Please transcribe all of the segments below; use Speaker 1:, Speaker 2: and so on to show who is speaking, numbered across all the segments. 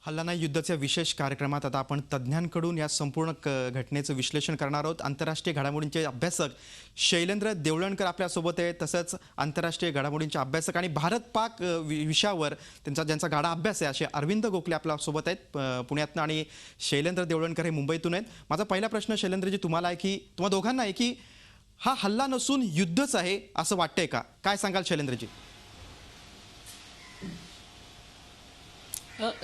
Speaker 1: हल्ला नाही युद्धाच्या विशेष कार्यक्रमात आता आपण तज्ज्ञांकडून या संपूर्ण घटनेचं विश्लेषण करणार आहोत। आंतरराष्ट्रीय घडामोडींचे अभ्यासक शैलेंद्र देवळणकर आपल्यासोबत आहेत। तसंच आंतरराष्ट्रीय घडामोडींचे अभ्यासक आणि भारत-पाक विषयावर ज्यांचा गाढा अभ्यास आहे असे अरविंद गोखले आपल्यासोबत आहेत पुण्यातून आणि शैलेंद्र देवळणकर हे मुंबईतून आहेत। माझा पहिला प्रश्न शैलेंद्रजी तुम्हाला आहे की तुम्हा दोघांना आहे की हा हल्ला नसून युद्धच आहे असं वाटतंय का? काय सांगाल शैलेंद्रजी?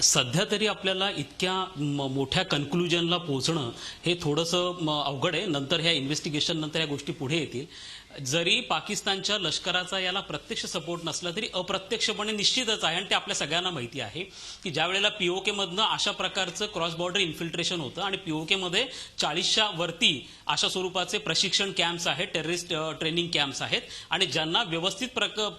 Speaker 2: सध्या तरी आपल्याला इतक्या मोठ्या कन्क्लुजनला पोहोचणं हे थोडंसं अवघड आहे। नंतर ह्या इन्व्हेस्टिगेशन नंतर या गोष्टी पुढे येतील। जरी पाकिस्तानच्या लष्कराचा याला प्रत्यक्ष सपोर्ट नसला तरी अप्रत्यक्षपणे निश्चितच आहे आणि ते आपल्या सगळ्यांना माहिती आहे की ज्या वेळेला पीओके मधनं अशा प्रकारचं क्रॉस बॉर्डर इन्फिल्ट्रेशन होतं आणि पीओके मध्ये 40च्या वरती अशा स्वरूपाचे प्रशिक्षण कॅम्प्स आहेत, टेररिस्ट ट्रेनिंग कॅम्प्स आहेत आणि ज्यांना व्यवस्थित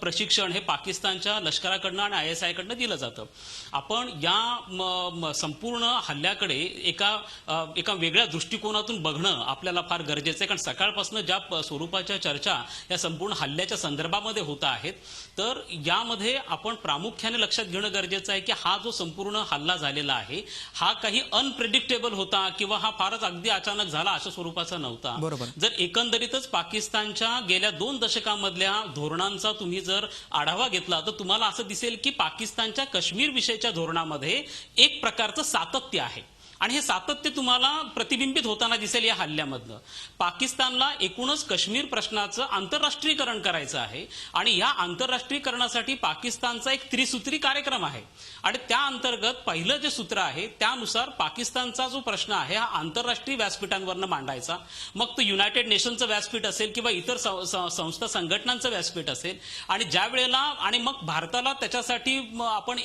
Speaker 2: प्रशिक्षण हे पाकिस्तानच्या लष्कराकडनं आणि ISI कडनं दिलं जातं। आपण या संपूर्ण हल्ल्याकडे एका वेगळ्या दृष्टिकोनातून बघणं आपल्याला फार गरजेचं आहे, कारण सकाळपासून ज्या स्वरूपाच्या चर्चा या संपूर्ण हल्ल्याच्या संदर्भामध्ये होत आहेत तर यामध्ये आपण प्रामुख्याने लक्षात घेणं गरजेचं आहे की हा जो संपूर्ण हल्ला झालेला आहे हा काही अनप्रेडिक्टेबल होता किंवा हा फारच अगदी अचानक झाला अशा स्वरूपाचा नव्हता। जर एकंदरीतच पाकिस्तानच्या गेल्या 2 दशकांमधल्या धोरणांचा तुम्ही जर आढावा घेतला तर तुम्हाला असं दिसेल की पाकिस्तानच्या काश्मीर विषयीच्या धोरणामध्ये एक प्रकारचं सातत्य आहे आणि हे सातत्य तुम्हाला प्रतिबिंबित होताना दिसेल या हल्ल्यामधनं। पाकिस्तानला एकूणच काश्मीर प्रश्नाचं आंतरराष्ट्रीयकरण करायचं आहे आणि या आंतरराष्ट्रीयकरणासाठी पाकिस्तानचा एक त्रिसूत्री कार्यक्रम आहे आणि त्या अंतर्गत पहिलं जे सूत्र आहे त्यानुसार पाकिस्तानचा जो प्रश्न आहे हा आंतरराष्ट्रीय व्यासपीठांवरनं मांडायचा, मग तो युनायटेड नेशनचं व्यासपीठ असेल किंवा इतर संस्था संघटनांचं व्यासपीठ असेल आणि ज्या वेळेला आणि मग भारताला त्याच्यासाठी आपण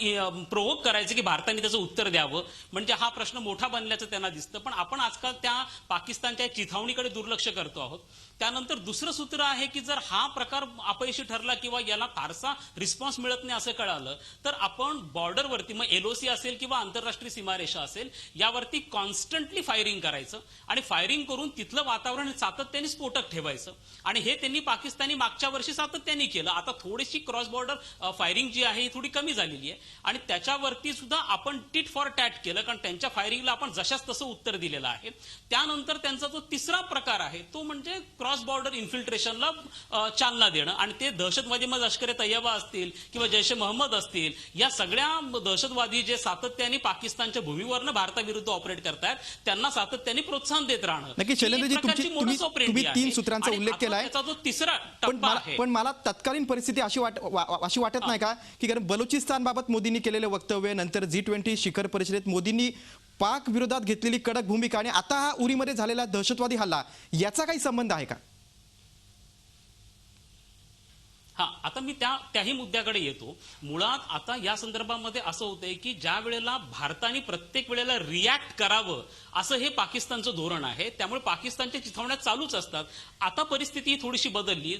Speaker 2: प्रोवोक करायचं की भारताने त्याचं उत्तर द्यावं म्हणजे हा प्रश्न मोठा बनल्याचं त्यांना दिसतं। पण आपण आजकाल त्या पाकिस्तानच्या चिथावणीकडे दुर्लक्ष करतो आहोत। त्यानंतर दुसरं सूत्र आहे की जर हा प्रकार अपयशी ठरला किंवा याला फारसा रिस्पॉन्स मिळत नाही असं कळालं तर आपण बॉर्डरवरती मग LOC असेल किंवा आंतरराष्ट्रीय सीमारेषा असेल यावरती कॉन्स्टंटली फायरिंग करायचं आणि फायरिंग करून तिथलं वातावरण सातत्याने स्फोटक ठेवायचं आणि हे त्यांनी पाकिस्तानी मागच्या वर्षी सातत्याने केलं। आता थोडीशी क्रॉस बॉर्डर फायरिंग जी आहे ही थोडी कमी झालेली आहे आणि त्याच्यावरती सुद्धा आपण टिट फॉर टॅट केलं, कारण त्यांच्या फायरिंगला आपण जशाच तसं उत्तर दिलेलं आहे। त्यानंतर त्यांचा जो तिसरा प्रकार आहे तो म्हणजे क्रॉस बॉर्डर इन्फिल्ट्रेशनला चालना देणं आणि ते दहशतवादी मग लष्कर ए तैयबा असतील किंवा जैश ए मोहम्मद असतील या सगळ्या दहशतवादी जे सातत्याने पाकिस्तानच्या भूमीवरनं भारताविरुद्ध ऑपरेट करतायत त्यांना सातत्याने प्रोत्साहन देत राहणं।
Speaker 1: नक्की शैलेंद्रजी तुम्ही 3 सूत्रांचा उल्लेख केलाय,
Speaker 2: त्याचा जो तिसरा टप्पा आहे
Speaker 1: पण मला तत्कालीन परिस्थिती अशी वाटत नाही का की कारण बलुचिस्तान बाबत मोदींनी केलेले वक्तव्य, नंतर G20 शिखर परिषदेत मोदींनी पाक विरोधात घेतलेली कडक भूमिका आणि आता हा उरीमध्ये झालेला दहशतवादी हल्ला याचा काही संबंध आहे का?
Speaker 2: आता मी त्याही मुद्द्याकडे येतो। मुळात आता या संदर्भामध्ये असं होतंय की ज्या वेळेला भारताने प्रत्येक वेळेला रिॲक्ट करावं असं हे पाकिस्तानचं धोरण आहे, त्यामुळे पाकिस्तानच्या चिथावण्या चालूच असतात। आता परिस्थिती ही थोडीशी बदलली।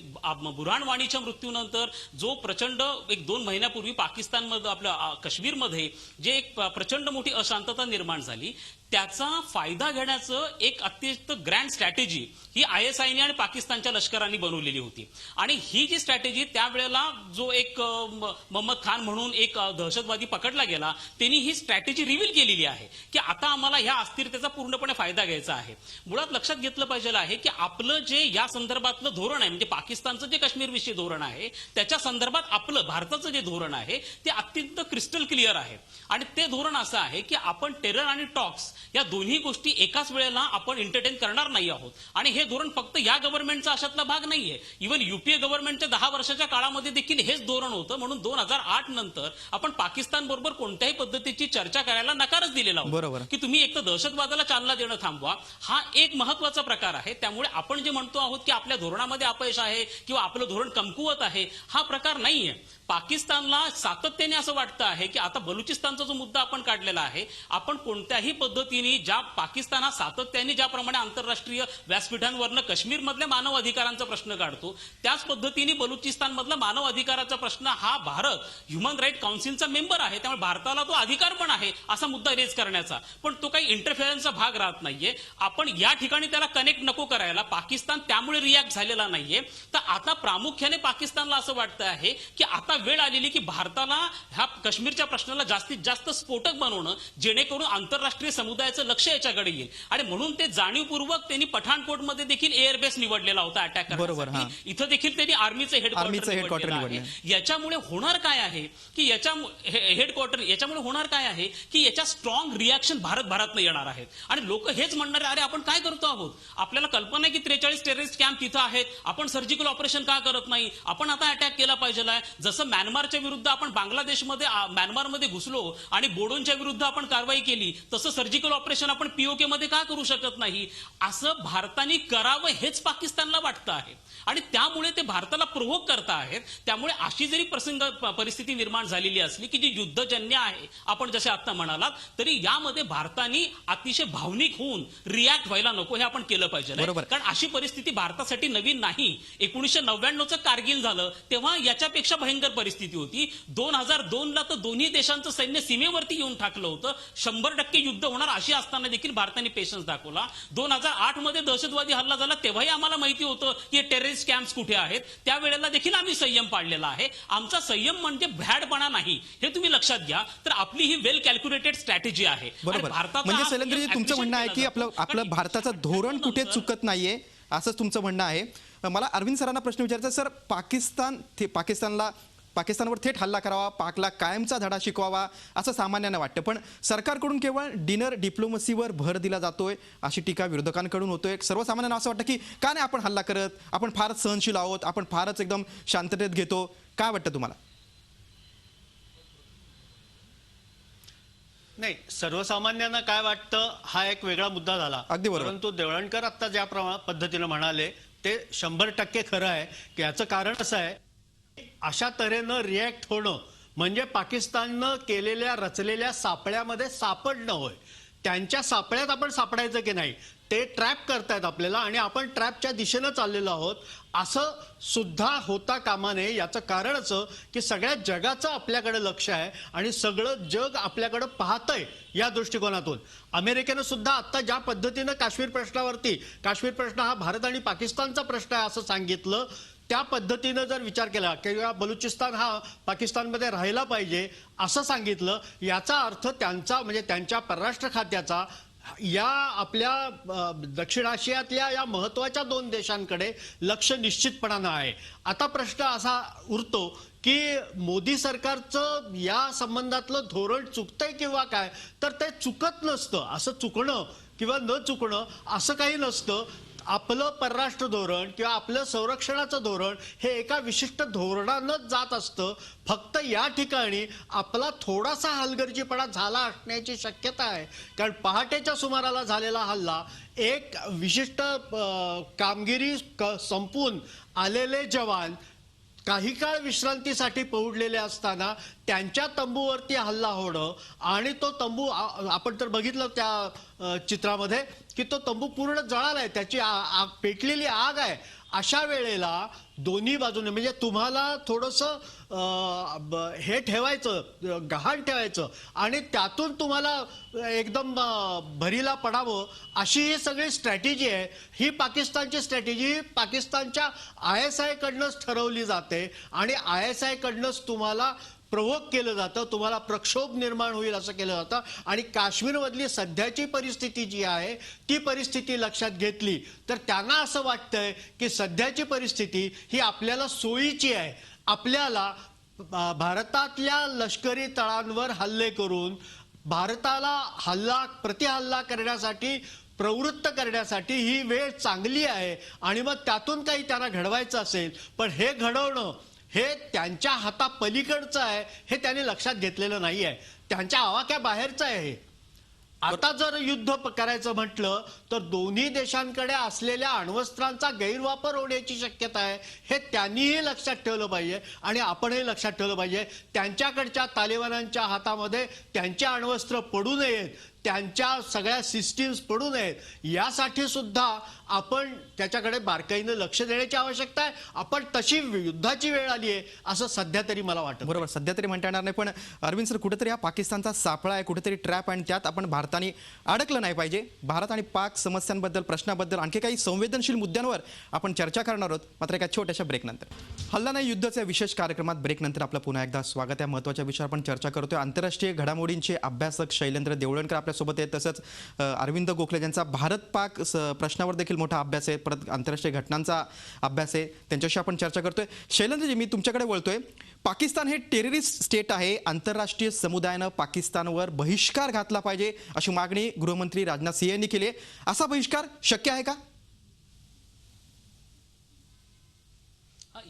Speaker 2: बुरहान वाणीच्या मृत्यूनंतर जो प्रचंड 1-2 महिन्यापूर्वी पाकिस्तानमध्ये आपल्या काश्मीरमध्ये जे एक प्रचंड मोठी अशांतता निर्माण झाली त्याचा फायदा घेण्याचं एक अत्यंत ग्रँड स्ट्रॅटेजी ही ISI आणि पाकिस्तानच्या लष्कराने बनवलेली होती आणि ही जी स्ट्रॅटेजी त्यावेळेला जो एक मोहम्मद खान म्हणून एक दहशतवादी पकडला गेला त्यांनी ही स्ट्रॅटेजी रिव्हील केलेली आहे की आता आम्हाला ह्या अस्थिरतेचा पूर्णपणे फायदा घ्यायचा आहे। मुळात लक्षात घेतलं पाहिजे आहे की आपलं जे या संदर्भातलं धोरण आहे म्हणजे पाकिस्तानचं जे काश्मीर विषयी धोरण आहे त्याच्या संदर्भात आपलं भारताचं जे धोरण आहे ते अत्यंत क्रिस्टल क्लिअर आहे आणि ते धोरण असं आहे की आपण टेरर आणि टॉक्स या दोन्ही गोष्टी एकाच वेळेला आपण एंटरटेन करणार नाही आहोत आणि हे धोरण फक्त या गव्हर्नमेंटचा अशातला भाग नाहीये। इव्हन UPA गव्हर्नमेंटच्या 10 वर्षाच्या काळामध्ये देखील हेच धोरण होतं, म्हणून 2008 नंतर आपण पाकिस्तान बरोबर कोणत्याही पद्धतीची चर्चा करायला नकारच दिलेला होता की तुम्ही एक तर दहशतवादाला चालना देणं थांबवा, हा एक महत्वाचा प्रकार आहे। त्यामुळे आपण जे म्हणतो आहोत की आपल्या धोरणामध्ये अपयश आहे किंवा आपलं धोरण कमकुवत आहे हा प्रकार नाहीये। पाकिस्तानला सातत्याने असं वाटतं आहे की आता बलुचिस्तानचा जो मुद्दा आपण काढलेला आहे आपण कोणत्याही पद्धती पद्धतीने ज्या पाकिस्तान हा सातत्याने ज्याप्रमाणे आंतरराष्ट्रीय व्यासपीठांवरनं काश्मीरमधल्या मानव अधिकारांचा प्रश्न काढतो, त्याच पद्धतीने बलुचिस्तानमधला मानव अधिकाराचा प्रश्न हा भारत ह्युमन राईट काउन्सिलचा मेंबर आहे, त्यामुळे भारताला तो अधिकार पण आहे असा मुद्दा रेज करण्याचा. पण तो काही इंटरफेरन्सचा भाग राहत नाहीये. आपण या ठिकाणी त्याला कनेक्ट नको करायला. पाकिस्तान त्यामुळे रिॲक्ट झालेला नाहीये. तर आता प्रामुख्याने पाकिस्तानला असं वाटतं आहे की आता वेळ आलेली की भारताला ह्या काश्मीरच्या प्रश्नाला जास्तीत जास्त स्फोटक बनवणं, जेणेकरून आंतरराष्ट्रीय समुदायाचं लक्ष याच्याकडे येईल. आणि म्हणून ते जाणीवपूर्वक त्यांनी पठाणकोटमध्ये देखील एअरबेस निवडलेला होता अटॅक करण्यासाठी. इथं देखील त्यांनी आर्मीचं हेडक्वार्टर निवडलेलं आहे. याच्यामुळे होणार काय आहे की याच्यामुळे होणार काय आहे की याच्या स्ट्रॉंग रिॲक्शन भारतनं येणार आहेत. आणि लोक हेच म्हणणार अरे आपण काय करतो आहोत, आपल्याला कल्पना आहे की 43 टेररिस्ट कॅम्प तिथं आहेत, आपण सर्जिकल ऑपरेशन का करत नाही, आपण आता अटॅक केला पाहिजे. जसं म्यानमारच्या विरुद्ध आपण बांगलादेशमध्ये म्यानमारमध्ये घुसलो आणि बोडोंच्या विरुद्ध आपण कारवाई केली, तसं सर्जिकल ऑपरेशन आपण पीओके मध्ये का करू शकत नाही. असं भारताने करावं हेच पाकिस्तानला वाटतं आहे आणि त्यामुळे ते भारताला प्रोव्होक करता आहेत. त्यामुळे अशी जरी परिस्थिती निर्माण झालेली असली की जी युद्धजन्य आहे, आपण जसे आता म्हणालात, तरी यामध्ये भारताने अतिशय भावनिक होऊन रिॲक्ट व्हायला नको, हे आपण केलं पाहिजे. कारण अशी परिस्थिती भारतासाठी नवीन नाही. 1999चं कारगिल झालं तेव्हा याच्यापेक्षा भयंकर परिस्थिती होती. 2002ला तर दोन्ही देशांचं सैन्य सीमेवरती येऊन टाकलं होतं. 100% युद्ध होणार अशी असताना देखील भारताने पेशन्स दाखवला. 2008 मध्ये दहशतवादी हल्ला झाला तेव्हाही आम्हाला माहिती होतं की टेररिस्ट कॅम्प्स कुठे आहेत, त्यावेळेला देखील आम्ही संयम पाळलेला आहे. आमचा संयम म्हणजे भ्याडपणा नाही, हे तुम्ही लक्षात घ्या. तर आपली ही वेल कॅल्क्युलेटेड स्ट्रॅटेजी आहे.
Speaker 1: बरोबर. म्हणजे शैलेंद्रजी, तुमचं म्हणणं आहे की आपलं भारताचं धोरण कुठे चुकत नाहीये, असंच तुमचं म्हणणं आहे. मला अरविंद सरांना प्रश्न विचारायचा. सर, पाकिस्तानवर थेट हल्ला करावा, पाकला कायमचा धडा शिकवावा असं सामान्यांना वाटतं, पण सरकारकडून केवळ डिनर डिप्लोमसीवर भर दिला जातोय अशी टीका विरोधकांकडून होतोय. सर्वसामान्यांना असं वाटतं की का नाही आपण हल्ला करत, आपण फारच सहनशील आहोत, आपण फारच एकदम शांततेत घेतो. काय वाटतं तुम्हाला?
Speaker 3: नाही, सर्वसामान्यांना काय वाटतं हा एक वेगळा मुद्दा झाला.
Speaker 1: अगदी बरोबर.
Speaker 3: परंतु देवळणकर आता ज्या पद्धतीने म्हणाले ते 100% खरं आहे की याचं कारण असं आहे, अशा तऱ्हेनं रिॲक्ट होणं म्हणजे पाकिस्ताननं केलेल्या रचलेल्या सापळ्यामध्ये सापडणं होय. त्यांच्या सापळ्यात आपण सापडायचं की नाही, ते ट्रॅप करतायत आपल्याला आणि आपण ट्रॅपच्या दिशेनं चाललेलो आहोत असं सुद्धा होता कामा नये. याचं कारण असं की सगळ्या जगाचं आपल्याकडे लक्ष आहे आणि सगळं जग आपल्याकडे पाहतंय या दृष्टिकोनातून. अमेरिकेनं सुद्धा आता ज्या पद्धतीनं काश्मीर प्रश्न हा भारत आणि पाकिस्तानचा प्रश्न आहे असं सांगितलं, त्या पद्धतीनं जर विचार केला किंवा बलुचिस्तान हा पाकिस्तानमध्ये राहिला पाहिजे असं सांगितलं, याचा अर्थ त्यांचा म्हणजे त्यांच्या परराष्ट्र खात्याचा या आपल्या दक्षिण आशियातल्या या महत्वाच्या 2 देशांकडे लक्ष निश्चितपणानं आहे. आता प्रश्न असा उरतो की मोदी सरकारचं या संबंधातलं धोरण चुकतंय किंवा काय, तर ते चुकत नसतं. असं चुकणं किंवा न चुकणं असं काही नसतं. आपलं परराष्ट्र धोरण किंवा आपलं संरक्षणाचं धोरण हे एका विशिष्ट धोरणानंच जात असतं. फक्त या ठिकाणी आपला थोडासा हलगर्जीपणा झाला असण्याची शक्यता आहे. कारण पहाटेच्या सुमाराला झालेला हल्ला एक विशिष्ट कामगिरी संपून आलेले जवान काही काळ विश्रांतीसाठी पहुडलेले असताना त्यांच्या तंबूवरती हल्ला होणं आणि तो तंबू आपण तर बघितलं त्या चित्रामध्ये की तो तंबू पूर्ण जळालाय, त्याची पेटलेली आग आहे. अशा वेळेला दोन्ही बाजूने म्हणजे तुम्हाला थोडंसं हे ठेवायचं, गहाण ठेवायचं आणि त्यातून तुम्हाला एकदम भरीला पडावं अशी ही सगळी स्ट्रॅटेजी आहे. ही पाकिस्तानची स्ट्रॅटेजी पाकिस्तानच्या ISI कडनंच ठरवली जाते आणि ISI कडनंच तुम्हाला प्रोव्होक केलं जातं, तुम्हाला प्रक्षोभ निर्माण होईल असं केलं जातं. आणि काश्मीरमधली सध्याची परिस्थिती जी आहे ती परिस्थिती लक्षात घेतली तर त्यांना असं वाटतंय की सध्याची परिस्थिती ही आपल्याला सोयीची आहे. आपल्याला भारतातल्या लष्करी तळांवर हल्ले करून भारताला प्रतिहल्ला करण्यासाठी प्रवृत्त करण्यासाठी ही वेळ चांगली आहे आणि मग त्यातून काही त्यांना घडवायचं असेल, पण हे घडवणं हे त्यांच्या हातापलीकडचं आहे हे त्यांनी लक्षात घेतलेलं नाहीये. त्यांच्या आवाक्याबाहेरचं आहे हे. आता जर युद्ध करायचं म्हटलं तर दोन्ही देशांकडे असलेल्या अण्वस्त्रांचा गैरवापर होण्याची शक्यता आहे हे त्यांनीही लक्षात ठेवलं पाहिजे आणि आपणही लक्षात ठेवलं पाहिजे. त्यांच्याकडच्या तालिबान्यांच्या हातामध्ये त्यांची अण्वस्त्र पडू नयेत, त्यांच्या सगळ्या सिस्टीम्स पडू नयेत यासाठी सुद्धा आपण त्याच्याकडे बारकाईनं लक्ष देण्याची आवश्यकता आहे. आपण तशी युद्धाची वेळ आली आहे असं सध्या तरी मला वाटतं.
Speaker 1: बरोबर, सध्या तरी म्हणता येणार नाही. पण अरविंद सर, कुठेतरी हा पाकिस्तानचा सापळा आहे, कुठेतरी ट्रॅप, आणि त्यात आपण भारताने अडकलं नाही पाहिजे. भारत आणि पाक समस्यांबद्दल, प्रश्नाबद्दल, आणखी काही संवेदनशील मुद्द्यांवर आपण चर्चा करणार आहोत, मात्र एका छोट्याशा ब्रेकनंतर. हल्ला नाही युद्धच्या विशेष कार्यक्रमात ब्रेकनंतर आपलं पुन्हा एकदा स्वागत आहे. महत्त्वाच्या विषयावर आपण चर्चा करतोय. आंतरराष्ट्रीय घडामोडींचे अभ्यासक शैलेंद्र देवळणकर आपल्यासोबत आहेत. तसंच अरविंद गोखले ज्यांचा भारत पाक प्रश्नावर देखील मोठा अभ्यास आहे, परत आंतरराष्ट्रीय घटनांचा अभ्यास आहे, त्यांच्याशी आपण चर्चा करतोय. शैलेंद्रजी, मी तुमच्याकडे वळतोय. पाकिस्तान हे टेररिस्ट स्टेट आहे. आंतरराष्ट्रीय समुदायानं पाकिस्तानवर बहिष्कार घातला पाहिजे अशी मागणी गृहमंत्री राजनाथ सिंह यांनी केली आहे. असा बहिष्कार शक्य आहे का?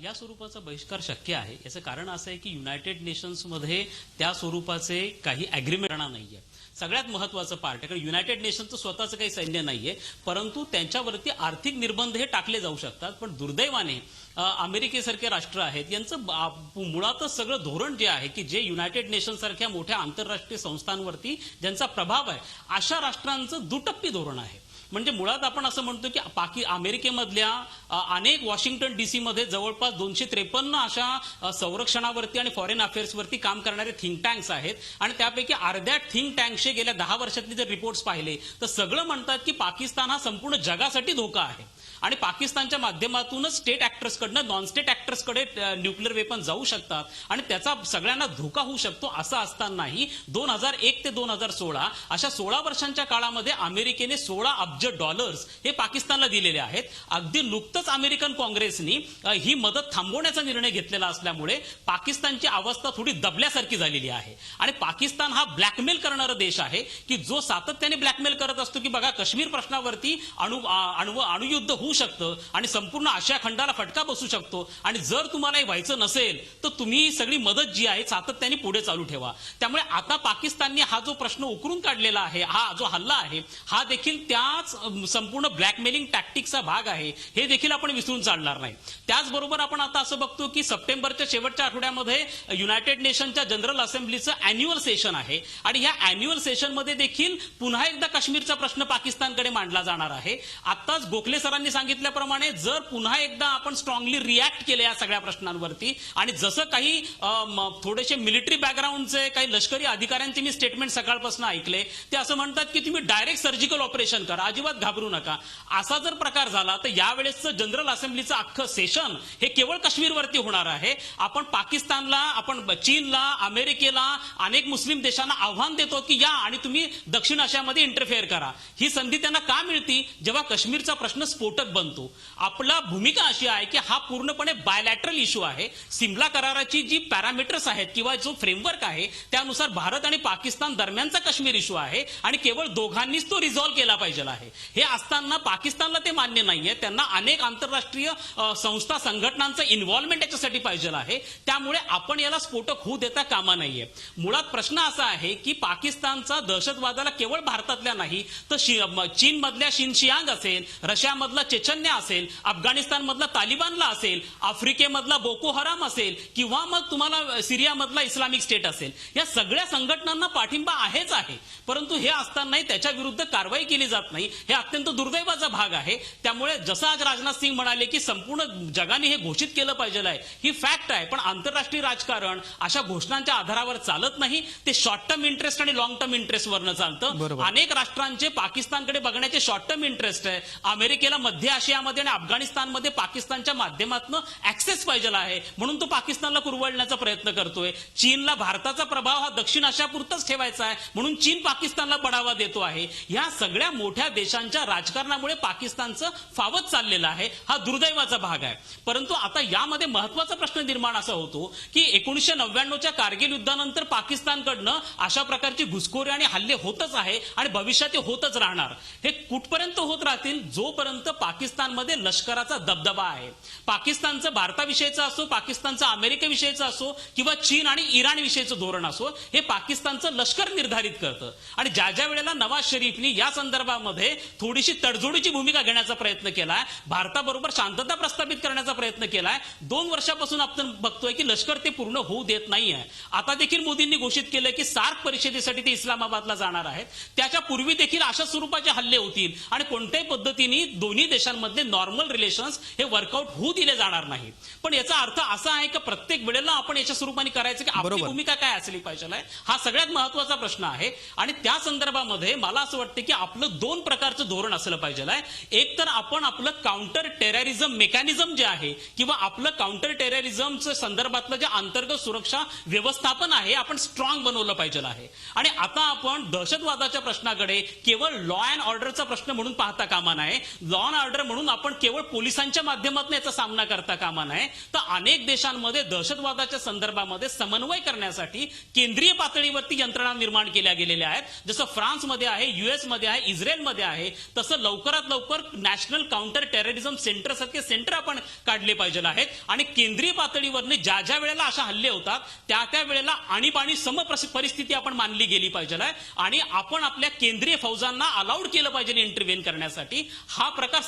Speaker 2: या स्वरूपाचा बहिष्कार शक्य आहे. याचं कारण असं आहे की युनायटेड नेशन्समध्ये त्या स्वरूपाचे काही अग्रीमेंट नाहीये. सगळ्यात महत्वाचं पार्ट आहे, कारण युनायटेड नेशन्सचं स्वतःचं काही सैन्य नाहीये, परंतु त्यांच्यावरती आर्थिक निर्बंध हे टाकले जाऊ शकतात. पण दुर्दैवाने अमेरिकेसारखे राष्ट्र आहेत, यांचं मुळातच सगळं धोरण जे आहे की जे युनायटेड नेशन सारख्या मोठ्या आंतरराष्ट्रीय संस्थांवरती ज्यांचा प्रभाव आहे, अशा राष्ट्रांचं दुटप्पी धोरण आहे. म्हणजे मुळात आपण असं म्हणतो की अमेरिकेमधल्या अनेक वॉशिंग्टन डीसी मध्ये जवळपास 253 अशा संरक्षणावरती आणि फॉरेन अफेअर्सवरती काम करणारे थिंक टँक्स आहेत, आणि त्यापैकी अर्ध्या थिंक टँक्सचे गेल्या 10 वर्षातले जर रिपोर्ट्स पाहिले तर सगळं म्हणतात की पाकिस्तान हा संपूर्ण जगासाठी धोका आहे, आणि पाकिस्तानच्या माध्यमातूनच स्टेट ऍक्टर्सकडनं नॉन स्टेट ऍक्टर्सकडे न्यूक्लिअर वेपन जाऊ शकतात, आणि त्याचा सगळ्यांना धोका होऊ शकतो. असं असतानाही 2001 ते 2016 अशा 16 वर्षांच्या काळामध्ये अमेरिकेने $16 अब्ज हे पाकिस्तानला दिलेले आहेत. अगदी नुकतंच अमेरिकन काँग्रेसनी ही मदत थांबवण्याचा निर्णय घेतलेला असल्यामुळे पाकिस्तानची अवस्था थोडी दबल्यासारखी झालेली आहे. आणि पाकिस्तान हा ब्लॅकमेल करणारा देश आहे की जो सातत्याने ब्लॅकमेल करत असतो की बघा, काश्मीर प्रश्नावरती अणुयुद्ध होऊ शकतं आणि संपूर्ण आशिया खंडाला फटका बसू शकतो, आणि जर तुम्हाला हे व्हायचं नसेल तर तुम्ही सगळी मदत जी आहे सातत्याने पुढे चालू ठेवा. त्यामुळे आता पाकिस्तानने हा जो प्रश्न उकरून काढलेला आहे, हा जो हल्ला आहे, हा देखील त्याच संपूर्ण ब्लॅकमेलिंग टॅक्टिकचा भाग आहे, हे देखील आपण विसरून चालणार नाही. त्याचबरोबर आपण आता असं बघतो की सप्टेंबरच्या शेवटच्या आठवड्यामध्ये युनायटेड नेशनच्या जनरल असेंब्लीचं अॅन्युअल सेशन आहे, आणि या अॅन्युअल सेशनमध्ये देखील पुन्हा एकदा काश्मीरचा प्रश्न पाकिस्तानकडे मांडला जाणार आहे. आताच गोखले सरांनी सांगितल्याप्रमाणे जर पुन्हा एकदा आपण स्ट्रॉंगली रिॲक्ट केले या सगळ्या प्रश्नांवरती, आणि जसं काही थोडेसे मिलिटरी बॅकग्राऊंडचे काही लष्करी अधिकाऱ्यांचे मी स्टेटमेंट सकाळपासून ऐकले, ते असं म्हणतात की तुम्ही डायरेक्ट सर्जिकल ऑपरेशन करा, अजिबात घाबरू नका. असा जर प्रकार झाला तर यावेळेसचं जनरल असेंब्लीचं अख्खं सेशन हे केवळ काश्मीरवरती होणार आहे. आपण पाकिस्तानला, आपण चीनला, अमेरिकेला, अनेक मुस्लिम देशांना आव्हान देतो की या आणि तुम्ही दक्षिण आशियामध्ये इंटरफेअर करा. ही संधी त्यांना का मिळती? जेव्हा काश्मीरचा प्रश्न स्फोटक बनतो. आपला भूमिका अशी आहे की हा पूर्णपणे बायलॅटरल इश्यू आहे. सिमला कराराची जी पॅरामीटर्स आहेत किंवा जो फ्रेमवर्क आहे त्यानुसार भारत आणि पाकिस्तान दरम्यानचा काश्मीर इश्यू आहे, आणि केवळ दोघांनीच तो रिझॉल्व्ह केला पाहिजे आहे. हे असताना पाकिस्तानला ते मान्य नाहीये. त्यांना अनेक आंतरराष्ट्रीय संस्था, संघटनांचं इन्व्हॉल्वमेंट याच्यासाठी पाहिजे आहे. त्यामुळे आपण याला स्फोटक होऊ देता कामा नाहीये. मुळात प्रश्न असा आहे की पाकिस्तानचा दहशतवादाला केवळ भारतातल्या नाही तर चीनमधल्या शिनशियांग असेल, रशियामधला चेचन्या असेल, अफगाणिस्तानमधला तालिबानला असेल, आफ्रिकेमधला बोको हराम असेल, किंवा मग तुम्हाला सिरियामधला इस्लामिक स्टेट असेल, या सगळ्या संघटनांना पाठिंबा आहेच आहे. परंतु हे असतानाही त्याच्या विरुद्ध कारवाई केली जात नाही. हे अत्यंत दुर्दैवाचा भाग आहे. त्यामुळे जसं आज राजनाथ सिंह म्हणाले की संपूर्ण जगाने हे घोषित केलं पाहिजे आहे, ही फॅक्ट आहे. पण आंतरराष्ट्रीय राजकारण अशा घोषणांच्या आधारावर चालत नाही. ते शॉर्ट टर्म इंटरेस्ट आणि लॉंग टर्म इंटरेस्टवरनं चालतं. अनेक राष्ट्रांचे पाकिस्तानकडे बघण्याचे शॉर्ट टर्म इंटरेस्ट आहे. अमेरिकेला मध्य आशियामध्ये आणि अफगाणिस्तानमध्ये पाकिस्तानच्या माध्यमातून ऍक्सेस पाहिजे आहे, म्हणून तो पाकिस्तानला कुरवडण्याचा प्रयत्न करतोय. चीनला भारताचा प्रभाव हा दक्षिण आशियापुरताच ठेवायचा आहे, म्हणून चीन पाकिस्तानला बढावा देतो आहे. या सगळ्या मोठ्या देशांच्या राजकारणामुळे पाकिस्तानचं फावत चाललेलं आहे. हा दुर्दैवाचा भाग आहे. परंतु आता यामध्ये महत्वाचा प्रश्न निर्माण असा होतो की 1999च्या कारगिल युद्धानंतर पाकिस्तानकडनं अशा प्रकारची घुसखोरी आणि हल्ले होतच आहे, आणि भविष्यात ते होतच राहणार. हे कुठपर्यंत होत राहतील? जोपर्यंत पाकिस्तानमध्ये लष्कराचा दबदबा आहे. पाकिस्तानचं भारताविषयीचं असो, पाकिस्तानचं अमेरिकेविषयीचं असो किंवा चीन आणि इराण विषयीचं धोरण असो, हे पाकिस्तानचं लष्कर निर्धारित करतं. आणि ज्या ज्या वेळेला नवाज शरीफनी या संदर्भामध्ये थोडीशी तडजोडीची भूमिका घेण्याचा प्रयत्न केलाय, भारताबरोबर शांतता प्रस्थापित करण्याचा प्रयत्न केलाय, 2 वर्षापासून आपण बघतोय की लष्कर ते पूर्ण होऊ देत नाहीये. आता देखील मोदींनी घोषित केलं की सार्क परिषदेसाठी ते इस्लामाबादला जाणार आहेत. त्याच्या पूर्वी देखील अशा स्वरूपाचे हल्ले होतील आणि कोणत्याही पद्धतीने दोन्ही देशांमधले नॉर्मल रिलेशन्स हे वर्कआउट होऊ दिले जाणार नाही. पण याचा अर्थ असा आहे की प्रत्येक वेळेला आपण याच्या स्वरूपाने करायचं की आपली
Speaker 1: बरोबर.
Speaker 2: भूमिका काय असली पाहिजे हा सगळ्यात महत्वाचा प्रश्न आहे. आणि त्या संदर्भामध्ये मला असं वाटतं की आपलं 2 प्रकारचं धोरण असलं पाहिजे. एक तर आपण आपलं काउंटर टेररिझम मेकॅनिझम जे आहे किंवा आपलं काउंटर टेररिझमच्या संदर्भातलं जे अंतर्गत सुरक्षा व्यवस्थापन आहे आपण स्ट्रॉंग बनवलं पाहिजे आहे. आणि आता आपण दहशतवादाच्या प्रश्नाकडे केवळ लॉ अँड ऑर्डरचा प्रश्न म्हणून पाहता कामा नये. लॉ अँड ऑर्डर म्हणून आपण केवळ पोलिसांच्या माध्यमातून याचा सामना करता कामा नये. तर अनेक देशांमध्ये दहशतवादाच्या संदर्भामध्ये समन्वय करण्यासाठी केंद्रीय पातळीवरती यंत्रणा निर्माण केल्या गेलेल्या आहेत. जसं फ्रान्समध्ये आहे, US मध्ये आहे, इस्रायलमध्ये आहे, तसं लवकरात लवकर नॅशनल काउंटर टेररिझम सेंटर सारखे सेंटर आपण काढले पाहिजे आहेत. आणि केंद्रीय पातळीवरने ज्या ज्या वेळेला अशा हल्ले होतात त्या त्या वेळेला आणीबाणी सम परिस्थिती आपण मानली गेली पाहिजे आणि आपण आपल्या केंद्रीय फौजांना अलाउड केलं पाहिजे इंटरव्हेन करण्यासाठी. हा प्रकार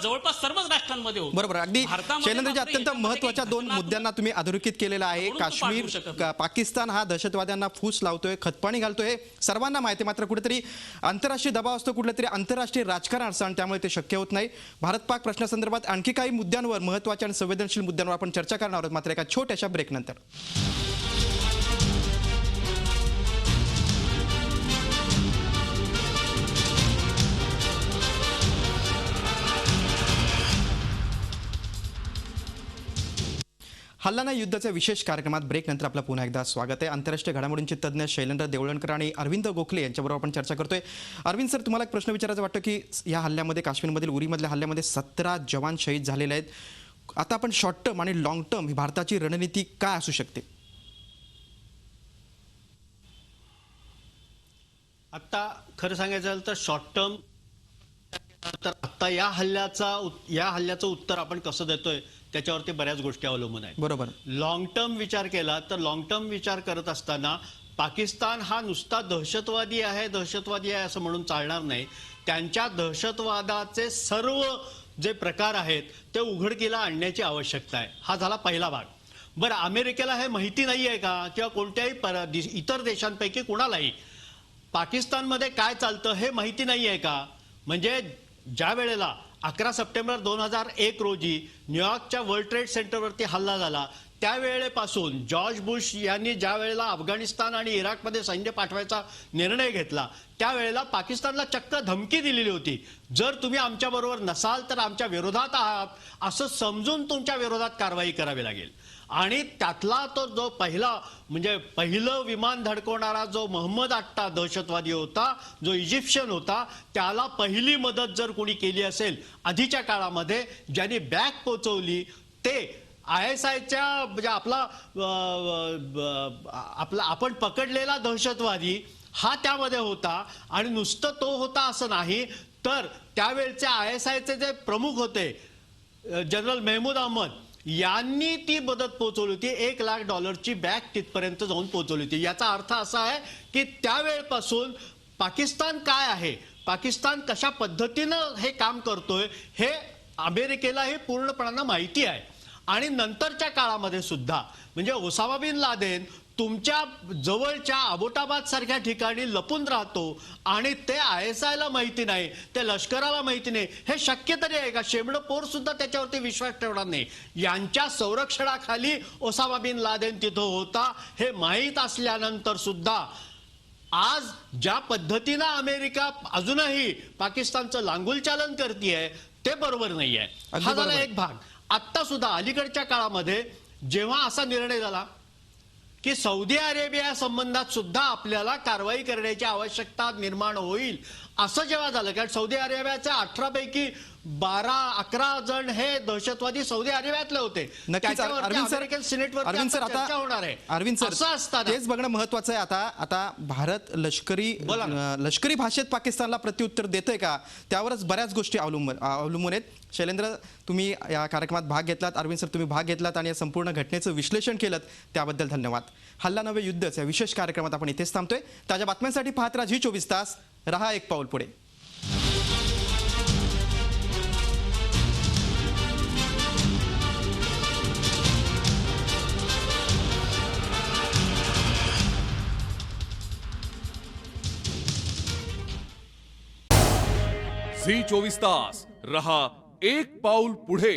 Speaker 2: जवळपास सर्वच राष्ट्रांमध्ये होतो.
Speaker 1: बरोबर. अगदी शैलेंद्रजी, अत्यंत महत्वाच्या 2 मुद्द्यांना तुम्ही अधोरेखित केलेलं आहे. काश्मीर, पाकिस्तान हा दहशतवाद्यांना फूस लावतोय, खतपाणी घालतोय, सर्वांना माहिती. मात्र कुठेतरी आंतरराष्ट्रीय दबाव असतो, कुठेतरी आंतरराष्ट्रीय राजकारण असतं आणि त्यामुळे ते शक्य होत नाही. भारत पाक प्रश्नासंदर्भात आणखी काही मुद्द्यांवर, महत्वाच्या आणि संवेदनशील मुद्द्यांवर आपण चर्चा करणार आहोत, मात्र एका छोट्याशा ब्रेकनंतर. हल्ला नाही युद्धाच्या विशेष कार्यक्रमात ब्रेकनंतर आपलं पुन्हा एकदा स्वागत आहे. आंतरराष्ट्रीय घडामोडींचे तज्ज्ञ शैलेंद्र देवळणकर आणि अरविंद गोखले यांच्याबरोबर आपण चर्चा करतोय. अरविंद सर, तुम्हाला एक प्रश्न विचारायचा वाटतो की या हल्ल्यामध्ये, काश्मीरमधील उरीमधल्या हल्ल्यामध्ये 17 जवान शहीद झालेले आहेत. आता आपण शॉर्ट टर्म आणि लॉंग टर्म ही भारताची रणनीती काय असू शकते?
Speaker 3: आता खरं सांगायचं झालं तर शॉर्ट टर्म तर आता या हल्ल्याचं उत्तर आपण कसं देतोय त्याच्यावरती बऱ्याच गोष्टी अवलंबून आहेत.
Speaker 1: बरोबर.
Speaker 3: लॉंग टर्म विचार केला तर लॉंग टर्म विचार करत असताना पाकिस्तान हा नुसता दहशतवादी आहे असं म्हणून चालणार नाही. त्यांच्या दहशतवादाचे सर्व जे प्रकार आहेत ते उघडकीला आणण्याची आवश्यकता आहे. हा झाला पहिला भाग. बरं, अमेरिकेला हे माहिती नाहीये का किंवा कोणत्याही इतर देशांपैकी कुणालाही पाकिस्तानमध्ये काय चालतं हे माहिती नाहीये का? म्हणजे ज्या वेळेला 11 सप्टेंबर 2001 रोजी न्यूयॉर्कच्या वर्ल्ड ट्रेड सेंटरवरती हल्ला झाला त्यावेळेपासून जॉर्ज बुश यांनी ज्या वेळेला अफगाणिस्तान आणि इराकमध्ये सैन्य पाठवायचा निर्णय घेतला त्यावेळेला पाकिस्तानला चक्क धमकी दिलेली होती, जर तुम्ही आमच्या बरोबर नसाल तर आमच्या विरोधात आहात असं समजून तुमच्या विरोधात कारवाई करावी लागेल. आणि त्यातला तो जो पहिलं विमान धडकवणारा जो मोहम्मद अट्टा दहशतवादी होता, जो इजिप्शियन होता, त्याला पहिली मदत जर कोणी केली असेल आधीच्या काळामध्ये, ज्यांनी बॅग पोचवली ते ISIच्या म्हणजे आपला आपण पकडलेला दहशतवादी हा त्यामध्ये होता. आणि नुसतं तो होता असं नाही तर त्यावेळचे ISIचे जे प्रमुख होते जनरल मेहमूद अहमद यांनी ती मदत पोहोचवली होती. $1,00,000ची बॅग तिथपर्यंत जाऊन पोहोचवली होती. याचा अर्थ असा आहे की त्यावेळपासून पाकिस्तान काय आहे, पाकिस्तान कशा पद्धतीनं हे काम करतोय हे अमेरिकेला हे पूर्णपणानं माहिती आहे. आणि नंतरच्या काळामध्ये सुद्धा म्हणजे ओसामा बिन लादेन तुमच्या जवळच्या अबोटाबाद सारख्या ठिकाणी लपून राहतो आणि ते ISIला माहिती नाही, ते लष्कराला माहिती नाही, हे शक्य तरी आहे का? शेमडं पोर सुद्धा त्याच्यावरती विश्वास ठेवणार नाही. यांच्या संरक्षणाखाली ओसामा बिन लादेन तिथं होता हे माहीत असल्यानंतर सुद्धा आज ज्या पद्धतीनं अमेरिका अजूनही पाकिस्तानचं लांगुलचालन करतेय ते बरोबर नाहीये. हा झाला एक भाग. आत्ता सुद्धा अलीकडच्या काळामध्ये जेव्हा असा निर्णय झाला की सौदी अरेबिया संबंधात सुद्धा आपल्याला कारवाई करण्याची आवश्यकता निर्माण होईल असं जेव्हा झालं, कारण सौदी अरेबियाच्या 18 पैकी 11 जण हे दहशतवादी सौदी अरेबियातले होते.
Speaker 1: नक्कीच
Speaker 3: त्याच्यावरती
Speaker 1: अरविंद सर,
Speaker 3: अमेरिकन सिनेटवरती
Speaker 1: अरविंद सर,
Speaker 3: आता चर्चा
Speaker 1: आता
Speaker 3: होणार आहे.
Speaker 1: अरविंद सर,
Speaker 3: असं असताना
Speaker 1: तेच बघणं महत्वाचं आहे. आता भारत
Speaker 3: बोला ना.
Speaker 1: लष्करी भाषेत पाकिस्तानला प्रत्युत्तर देतोय का, त्यावरच बऱ्याच गोष्टी अवलंबून आहेत. शैलेंद्र, तुम्ही या कार्यक्रमात भाग घेतलात, अरविंद सर तुम्ही भाग घेतलात आणि या संपूर्ण घटनेचं विश्लेषण केलं, त्याबद्दल धन्यवाद. हल्ला नवे युद्धच या विशेष कार्यक्रमात आपण इथेच थांबतोय. ताज्या बातम्यांसाठी पाहत राहा झी 24 तास. रहा एक पाऊल पुढे.
Speaker 4: झी 24 तास रहा एक पाऊल पुढे.